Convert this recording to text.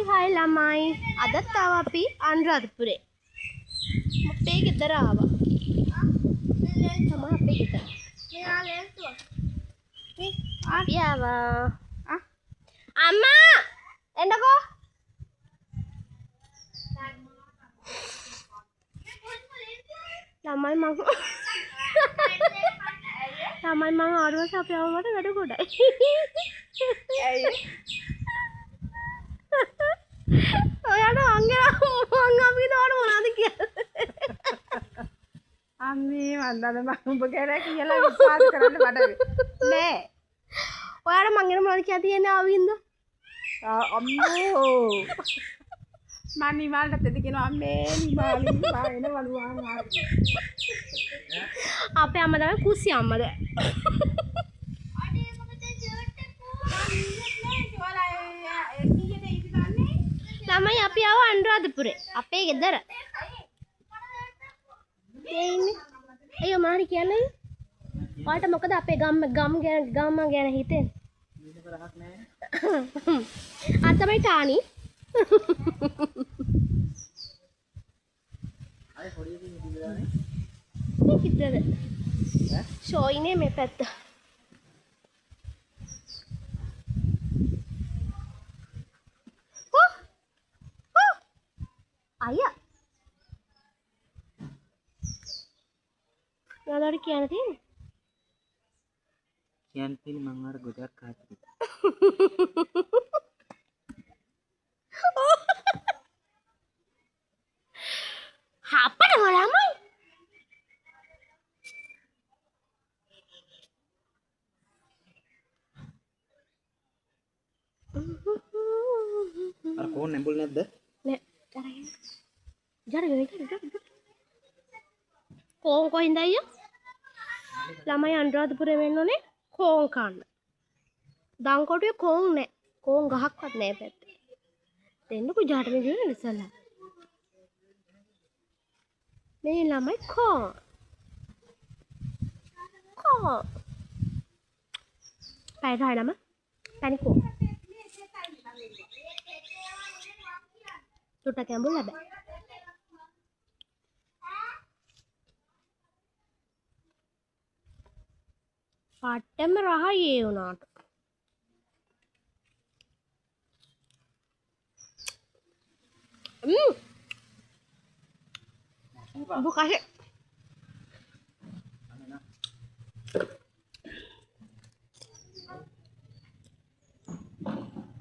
Hai lamai. Adat tahu api Anuradhapure. Apa ගෙදර ආවා. තමයි අපේ ගෙදර. මෙයා ලේන්තුව. මේ අපි ආවා. අම්මා එන්නකෝ. ළමයි මං ආරුවස අපි ආවමට වැඩ ගොඩයි. ඇයි? ඔයාට අංගලා මං අපි නෝන මොනවද කියන්නේ? අම්මේ වන්දන මම ඔබ ගැන කියලා විශ්වාස කරන්න බඩ නෑ. ඔයාට මං ගැන මොනවද කියලා තියෙන්නේ ආවින්ද? අම්මෝ මම නිමාල්ට දෙද කියනවා අම්මේ නිමාලි එන වලුවාන් ආවේ. අපේ අම්මා තමයි කුසි අම්මද. ළමයි අපි ආව අනුරාධපුරේ අපේ ගෙදර. අයියෝ මාරි කියන්නේ. ඔයාලට මොකද අපේ ගම ගැන හිතෙන්නේ? ආ තමයි ටානි. අය පොඩි එකකින් ඉඳලානේ. මේ කිද්දද? ෂෝයිනේ මේ පැත්ත. අයියා. යාළුවාට කියන්න තියෙන්නේ. කියන්න තියෙන්නේ මම අර ගොඩක් කාටද. අපට ළමයි. අර ෆෝන් නැඹුල් නැද්ද? නෑ. ජරගෙන. කෝන් කොහින්ද අයියා? ළමයි අනුරාධපුරේ වෙන්න ඕනේ කෝන් කන්න. දංකොටුවේ කෝන් නෑ. කෝන් ගහක්වත් නෑ පැත්තේ. දෙන්නකෝ ජාට මේ ගිහින් ඉස්සල්ලා. මේ ළමයි කෝන්. පැයට හයි ළම. පැණිකෝ. චුට්ටක් ඇඹුල් ලැබෑ. පට්ටම රහයි ඒ උනාට. බුකාෂේ